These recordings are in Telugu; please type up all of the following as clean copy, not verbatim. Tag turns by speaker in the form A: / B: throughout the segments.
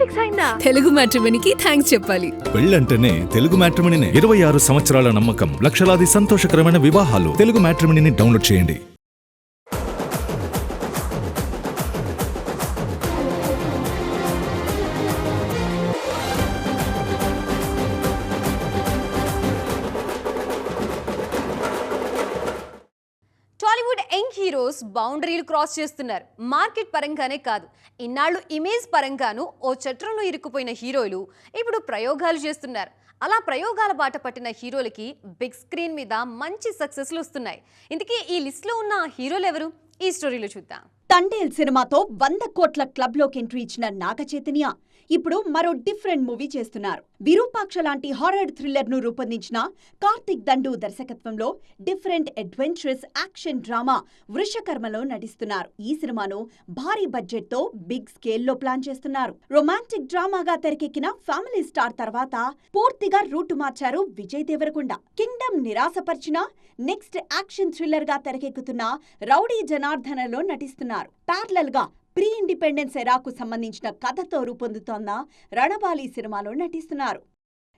A: ఫిక్స్ అయిందా?
B: తెలుగు మ్యాట్రిమోనీకి థ్యాంక్స్ చెప్పాలి.
C: పెళ్ళంటేనే తెలుగు మ్యాట్రిమోనీనే. 26 సంవత్సరాల నమ్మకం, లక్షలాది సంతోషకరమైన వివాహాలు. తెలుగు మ్యాట్రిమోనీని డౌన్లోడ్ చేయండి.
D: టాలీవుడ్ యంగ్ హీరోస్ బౌండరీలు క్రాస్ చేస్తున్నారు. మార్కెట్ పరంగానే కాదు, ఇన్నాళ్ళు ఇమేజ్ పరంగాను ఓ చట్రంలో ఇరుక్కుపోయిన హీరోలు ఇప్పుడు ప్రయోగాలు చేస్తున్నారు. అలా ప్రయోగాల బాట పట్టిన హీరోలకి బిగ్ స్క్రీన్ మీద మంచి సక్సెస్లు వస్తున్నాయి. ఇందుకే ఈ లిస్ట్లో ఉన్న హీరోలు ఎవరు? ఈ స్టోరీలో చూద్దాం.
E: తండేల్ సినిమాతో 100 కోట్ల క్లబ్లోకి ఎంట్రీ ఇచ్చిన నాగ చైతన్య ఇప్పుడు మరో డిఫరెంట్ మూవీ చేస్తున్నారు. విరూపాక్ష లాంటి హారర్ థ్రిల్లర్ ను రూపొందించిన కార్తిక్ దండు దర్శకత్వంలో డిఫరెంట్ అడ్వెంచరస్ యాక్షన్ డ్రామా వృషకర్మలో నటిస్తున్నారు. ఈ సినిమాను భారీ బడ్జెట్ తో బిగ్ స్కేల్లో ప్లాన్ చేస్తున్నారు. రొమాంటిక్ డ్రామాగా తెరకెక్కిన ఫ్యామిలీ స్టార్ తర్వాత పూర్తిగా రూటు మార్చారు విజయ్ దేవరకొండ. కింగ్డమ్ నిరాశపరిచిన నెక్స్ట్ యాక్షన్ థ్రిల్లర్ గా తెరకెక్కుతున్న రౌడీ జనార్దనలో నటిస్తున్నారు. ప్యారలల్ గా ప్రీ ఇండిపెండెన్స్ ఎరాకు సంబంధించిన కథతో రూపొందుతోన్న రణబాలి సినిమాలో నటిస్తున్నారు.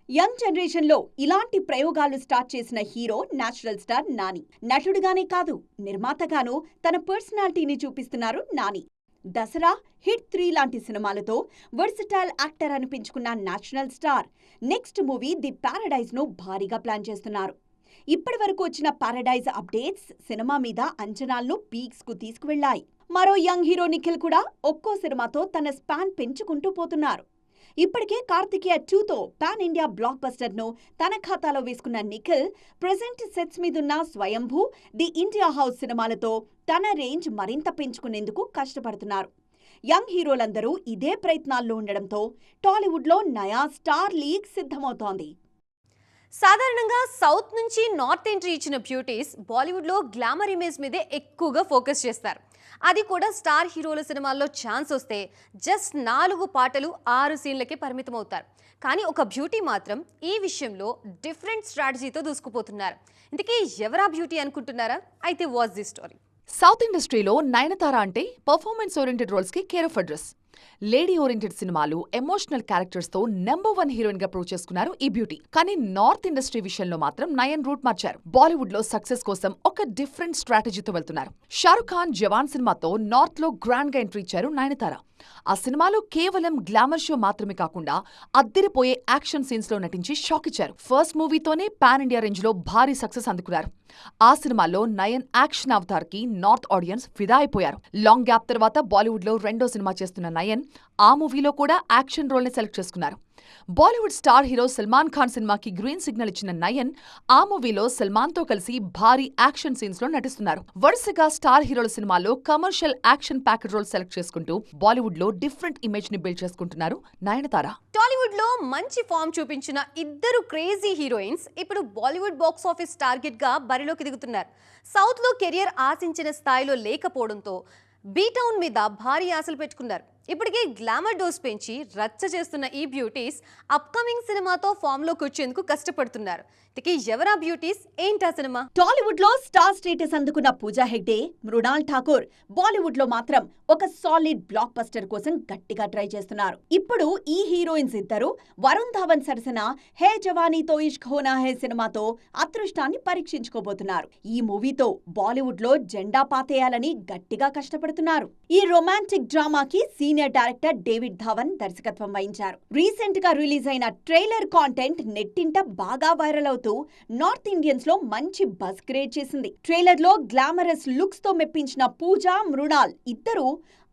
E: యంగ్ జనరేషన్ లో ఇలాంటి ప్రయోగాలు స్టార్ట్ చేసిన హీరో నేచురల్ స్టార్ నాని. నటుడుగానే కాదు, నిర్మాతగాను తన పర్సనాలిటీని చూపిస్తున్నారు నాని. దసరా, హిట్ 3 లాంటి సినిమాలతో వర్సటైల్ యాక్టర్ అనిపించుకున్న national star next movie the paradise ను భారీగా ప్లాన్ చేస్తున్నారు. ఇప్పటి వరకు వచ్చిన పారడైజ్ అప్డేట్స్ సినిమా మీద అంచనాలను పీక్స్ కు తీసుకువెళ్లాయి. మరో యంగ్ హీరో నిఖిల్ కూడా ఒక్కో సినిమాతో తన స్పాన్ పెంచుకుంటూ పోతున్నారు. ఇప్పటికే కార్తికేయ 2తో పాన్ ఇండియా బ్లాక్ బస్టర్ ను తన ఖాతాలో వేసుకున్న నిఖిల్ ప్రెజెంట్ సెట్స్ మీదున్న స్వయంభూ, ది ఇండియా హౌస్ సినిమాలతో తన రేంజ్ మరింత పెంచుకునేందుకు కష్టపడుతున్నారు. యంగ్ హీరోలందరూ ఇదే ప్రయత్నాల్లో ఉండడంతో టాలీవుడ్లో నయా స్టార్ లీగ్ సిద్ధమవుతోంది.
D: సాధారణంగా సౌత్ నుంచి నార్త్ ఎంట్రీ ఇచ్చిన బ్యూటీస్ బాలీవుడ్లో గ్లామర్ ఇమేజ్ మీదే ఎక్కువగా ఫోకస్ చేస్తారు. అది కూడా స్టార్ హీరోల సినిమాల్లో ఛాన్స్ వస్తే జస్ట్ 4 పాటలు 6 సీన్లకే పరిమితం అవుతారు. కానీ ఒక బ్యూటీ మాత్రం ఈ విషయంలో డిఫరెంట్ స్ట్రాటజీతో దూసుకుపోతున్నారు. ఇందుకే ఎవరా బ్యూటీ అనుకుంటున్నారా? అయితే వాచ్ ది స్టోరీ.
B: సౌత్ ఇండస్ట్రీలో నయనతార అంటే పర్ఫార్మెన్స్ ఓరియంటెడ్ రోల్స్ కి care of address. Lady oriented సినిమాలు, ఎమోషనల్ క్యారెక్టర్స్ తో నెంబర్ 1 హీరోయిన్ గా ప్రూవ్ చేసుకున్నారు ఈ బ్యూటీ. కానీ నార్త్ ఇండస్ట్రీ విషయంలో మాత్రం నయన్ రూట్ మార్చారు. బాలీవుడ్ లో సక్సెస్ కోసం ఒక డిఫరెంట్ స్ట్రాటజీతో వెళ్తున్నారు. షారుఖ్ ఖాన్ జవాన్ సినిమాతో నార్త్ లో గ్రాండ్ గా ఎంట్రీ ఇచ్చారు నయనతార. ఆ సినిమాలో కేవలం గ్లామర్ షో మాత్రమే కాకుండా అద్దిరిపోయే యాక్షన్ సీన్స్ లో నటించి షాక్ ఇచ్చారు. ఫస్ట్ మూవీతోనే పాన్ ఇండియా రేంజ్ లో భారీ సక్సెస్ అందుకున్నారు. ఆ సినిమాలో నయన్ యాక్షన్ అవతార్ కి నార్త్ ఆడియన్స్ ఫిదా అయిపోయారు. లాంగ్ గ్యాప్ తర్వాత బాలీవుడ్ లో 2వ సినిమా చేస్తున్న నయన్ ఆ మూవీలో కూడా యాక్షన్ రోల్ ని సెలెక్ట్ చేసుకున్నారు. బాలీవుడ్ స్టార్ హీరో సల్మాన్ ఖాన్ సినిమాకి గ్రీన్ సిగ్నల్ ఇచ్చిన నయన్ ఆ మూవీలో సల్మాన్ తో కలిసి భారీ యాక్షన్ సీన్స్ లో నటిస్తున్నారు. వరుసగా స్టార్ హీరోల సినిమాలో commercial action packed role select చేసుకుంటూ బాలీవుడ్ లో డిఫరెంట్ ఇమేజ్ ని బిల్డ్ చేసుకుంటున్నారు నయనతార.
D: టాలీవుడ్ లో మంచి ఫామ్ చూపించిన ఇద్దరు క్రేజీ హీరోయిన్స్ ఇప్పుడు బాలీవుడ్ బాక్స్ ఆఫీస్ టార్గెట్ గా బరిలోకి దిగుతున్నారు. సౌత్ లో కెరియర్ ఆశించిన స్థాయిలో లేకపోవడంతో బీటౌన్ మీద భారీ ఆశలు పెట్టుకున్నారు. ఇప్పటికే గ్లామర్ డోస్ పెంచి రచ్చ చేస్తున్న ఈ బ్యూటీస్ అప్కమింగ్ సినిమాతో ఫామ్ లోకి వచ్చేందుకు కష్టపడుతున్నారు. ఎవరా బ్యూటీస్, ఏంటా సినిమా?
E: టాలీవుడ్ లో స్టార్ స్టేటస్ అందుకున్న పూజా హెగ్డే, మృణాల్ ఠాకూర్ బాలీవుడ్ లో మాత్రం ఒక సాలిడ్ బ్లాక్ బస్టర్ కోసం గట్టిగా ట్రై చేస్తున్నారు. ఇప్పుడు ఈ హీరోయిన్స్ ఇద్దరు వరుణ్ ధావన్ సరసన హే జవానీతో ఇష్క్ హోనా హే సినిమాతో అదృష్టాన్ని పరీక్షించుకోబోతున్నారు. ఈ మూవీతో బాలీవుడ్ లో జెండా పాతేయాలని గట్టిగా కష్టపడుతున్నారు. ఈ రొమాంటిక్ డ్రామాకి సీనియర్ డైరెక్టర్ డేవిడ్ ధావన్ దర్శకత్వం వహించారు. రీసెంట్ గా రిలీజ్ అయిన ట్రైలర్ కాంటెంట్ నెట్టింట బాగా వైరల్ అవుతూ నార్త్ ఇండియన్స్ లో మంచి బజ్ క్రియేట్ చేసింది. ట్రైలర్ లో గ్లామరస్ లుక్స్ తో మెప్పించిన పూజా, మృణాల్ ఇద్దరు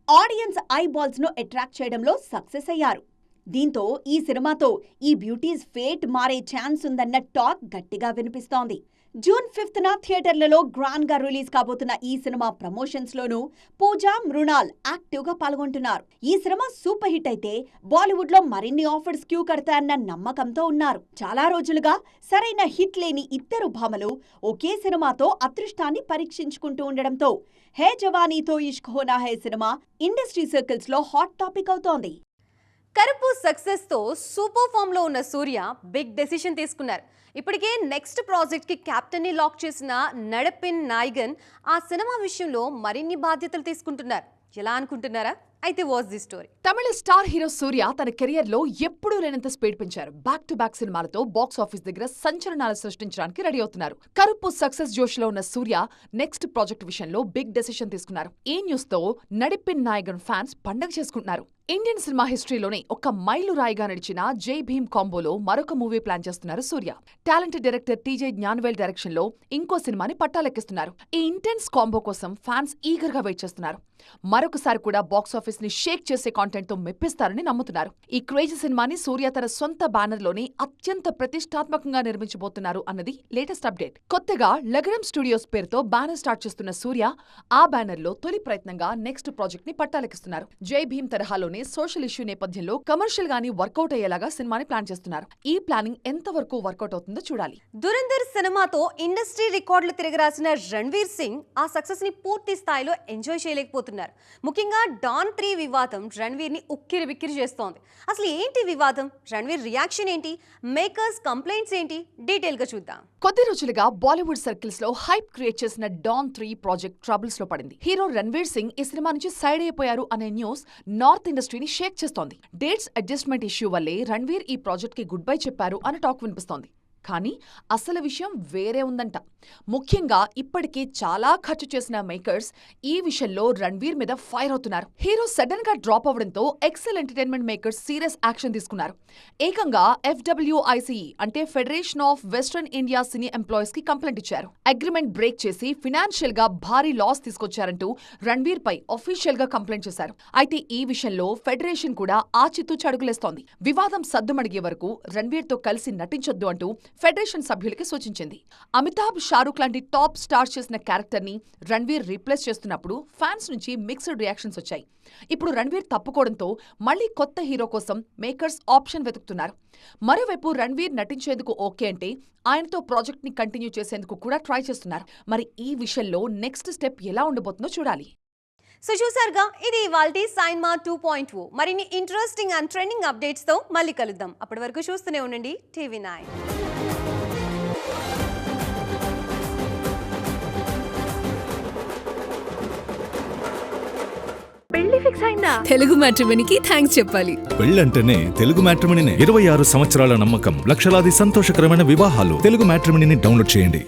E: ఆడియన్స్ ఐ బాల్స్ ను అట్రాక్ట్ చేయడంలో సక్సెస్ అయ్యారు. దీంతో ఈ సినిమాతో ఈ బ్యూటీస్ ఫేట్ మారే ఛాన్స్ ఉందన్న టాక్ గట్టిగా వినిపిస్తోంది. జూన్ 5న థియేటర్లలో గ్రాండ్ గా రిలీజ్ కాబోతున్న ఈ సినిమా ప్రమోషన్స్ లోనూ పూజా, మృణాల్ యాక్టివ్ గా పాల్గొంటున్నారు. ఈ సినిమా సూపర్ హిట్ అయితే బాలీవుడ్ లో మరిన్ని ఆఫర్స్ క్యూ కడతాయన్న నమ్మకంతో ఉన్నారు. చాలా రోజులుగా సరైన హిట్ లేని ఇద్దరు భామలు ఒకే సినిమాతో అదృష్టాన్ని పరీక్షించుకుంటూ ఉండడంతో హే జవానీతో ఇష్క్ హోనా హే సినిమా ఇండస్ట్రీ సర్కిల్స్ లో హాట్ టాపిక్ అవుతోంది.
D: కరుపు సక్సెస్ తో సూపర్ ఫామ్ లో ఉన్న సూర్య బిగ్ డెసిషన్ తీసుకున్నారు. ఇప్పటికే నెక్స్ట్ ప్రాజెక్ట్ కి కెప్టెన్ ని లాక్ చేసిన నడపిన్ నాయగన్ ఆ సినిమా విషయంలో మరిన్ని బాధ్యతలు తీసుకుంటున్నారు. ఎలా అనుకుంటున్నారా? అయితే watch the story.
B: Tamil star hero Suriya తన కెరియర్ లో ఎప్పుడూ లేనంత స్పీడ్ పెంచారు. బ్యాక్ టు బ్యాక్ సినిమాలతో బాక్స్ ఆఫీస్ దగ్గర సంచలనాలు సృష్టించడానికి రెడీ అవుతున్నారు. కరుపు సక్సెస్ జోష్ లో ఉన్న సూర్య నెక్స్ట్ ప్రాజెక్ట్ విషయంలో బిగ్ డెసిషన్ తీసుకున్నారు. ఈ న్యూస్ తో నడిపిన్ నాయగన్ ఫ్యాన్స్ పండగ చేసుకుంటున్నారు. ఇండియన్ సినిమా హిస్టరీలోనే ఒక మైలురాయిగా నడిచిన జై భీమ్ కాంబోలో మరొక మూవీ ప్లాన్ చేస్తున్నారు Suriya. Talented director TJ Gnanavel direction లో ఇంకో సినిమాని పట్టాలెక్కిస్తున్నారు. ఈ ఇంటెన్స్ కాంబో కోసం ఫ్యాన్స్ ఈగర్ గా వెయిట్ చేస్తున్నారు. మరొకసారి కూడా బాక్స్ ఆఫీస్ ని షేక్ చేసే కాంటెంట్ తో మెప్పిస్తారని నమ్ముతున్నారు. ఈ క్రేజీ సినిమాని సూర్య తన సొంత బ్యానర్ లోనే అత్యంత ప్రతిష్టాత్మకంగా నిర్మించబోతున్నారు అన్నది లేటెస్ట్ అప్డేట్. కొత్తగా లగడం స్టూడియోస్ పేరుతో బ్యానర్ స్టార్ట్ చేస్తున్న సూర్య ఆ బ్యానర్ లో తొలి ప్రయత్నంగా నెక్స్ట్ ప్రాజెక్ట్ ని పట్టాలెక్కిస్తున్నారు. జై భీమ్ తరహాలోనే సోషల్ ఇష్యూ నేపథ్యంలో కమర్షియల్ గానీ వర్కౌట్ అయ్యేలాగా సినిమాని ప్లాన్ చేస్తున్నారు. ఈ ప్లానింగ్ ఎంతవరకు వర్కౌట్ అవుతుందో చూడాలి.
D: దురంధర్ సినిమాతో ఇండస్ట్రీ రికార్డులు తిరగరాసిన రణ్వీర్ సింగ్ ఆ సక్సెస్ ని పూర్తి స్థాయిలో ఎంజాయ్ చేయలేకపోతున్నారు. ముఖ్యంగా డాన్ 3 వివాదం రణ్వీర్ ని ఉక్కిరి బిక్కిరి చేస్తోంది. అసలు ఏంటి వివాదం? రణ్వీర్ రియాక్షన్ ఏంటి? మేకర్స్ కంప్లైంట్స్ ఏంటి? డీటెయిల్ గా చూద్దాం.
B: కొద్ది రోజులుగా బాలీవుడ్ సర్కిల్స్ లో హైప్ క్రియేట్ చేసిన డాన్ 3 ప్రాజెక్ట్ ట్రబుల్స్ లో పడింది. హీరో రణ్వీర్ సింగ్ ఈ సినిమా నుంచి సైడ్ అయిపోయారు అనే న్యూస్ నార్త్ ఇండస్ట్రీని షేక్ చేస్తోంది. డేట్స్ అడ్జస్ట్మెంట్ ఇష్యూ వల్లే రణ్వీర్ ఈ ప్రాజెక్ట్ కి గుడ్ బై చెప్పారు అని టాక్ వినిపిస్తోంది. కానీ అసలు విషయం వేరే ఉందంట. ముఖ్యంగా ఇప్పటికే చాలా ఖర్చు చేసిన మేకర్స్ ఈ విషయంలో రణ్వీర్ మీద ఫైర్ అవుతున్నారు. హీరో సడన్ గా డ్రాప్ అవడంతో Excel Entertainment makers serious action తీసుకున్నారు. ఏకంగా FWICE అంటే federation of western India cine employees కి కంప్లైంట్ ఇచ్చారు. అగ్రిమెంట్ బ్రేక్ చేసి ఫినాన్షియల్ గా భారీ లాస్ తీసుకొచ్చారంటూ రణ్వీర్ పై అఫీషియల్ గా కంప్లైంట్ చేశారు. అయితే ఈ విషయంలో ఫెడరేషన్ కూడా ఆచితూచి అడుగులేస్తోంది. వివాదం సద్దుమడిగే వరకు రణ్వీర్ తో కలిసి నటించొద్దు అంటూ ఫెడరేషన్ సభ్యులకి సూచించింది. అమితాబ్, షారూక్ లాంటి టాప్ స్టార్స్ చేసిన క్యారెక్టర్ ని రణ్వీర్ రీప్లేస్ చేస్తున్నప్పుడు ఫ్యాన్స్ నుంచి మిక్స్డ్ రియాక్షన్స్ వచ్చాయి. ఇప్పుడు రణ్వీర్ తప్పుకోవడంతో మళ్లీ కొత్త హీరో కోసం మేకర్స్ ఆప్షన్ వెతుకుతున్నారు. మరోవైపు రణ్వీర్ నటించేందుకు ఓకే అంటే ఆయనతో ప్రాజెక్ట్ ని కంటిన్యూ చేసేందుకు కూడా ట్రై చేస్తున్నారు. మరి ఈ విషయంలో నెక్స్ట్ స్టెప్ ఎలా ఉండబోతుందో చూడాలి.
D: సో చూసారుగా, ఇది ఇవాల్టి సైన్మా 2.0. మరిన్ని ఇంట్రెస్టింగ్ అండ్ ట్రెండింగ్ అప్డేట్స్ తో మళ్ళీ కలుద్దాం. అప్పటి వరకు చూస్తూనే ఉండండి TV9.
A: పెళ్లి ఫిక్స్ అయిందా? తెలుగు మ్యాట్రిమోనీకి థ్యాంక్స్ చెప్పాలి.
C: పెళ్ళంటేనే తెలుగు మ్యాట్రిమోనీనే. 26 సంవత్సరాల నమ్మకం, లక్షలాది సంతోషకరమైన వివాహాలు. తెలుగు మ్యాట్రిమోనీని డౌన్లోడ్ చేయండి.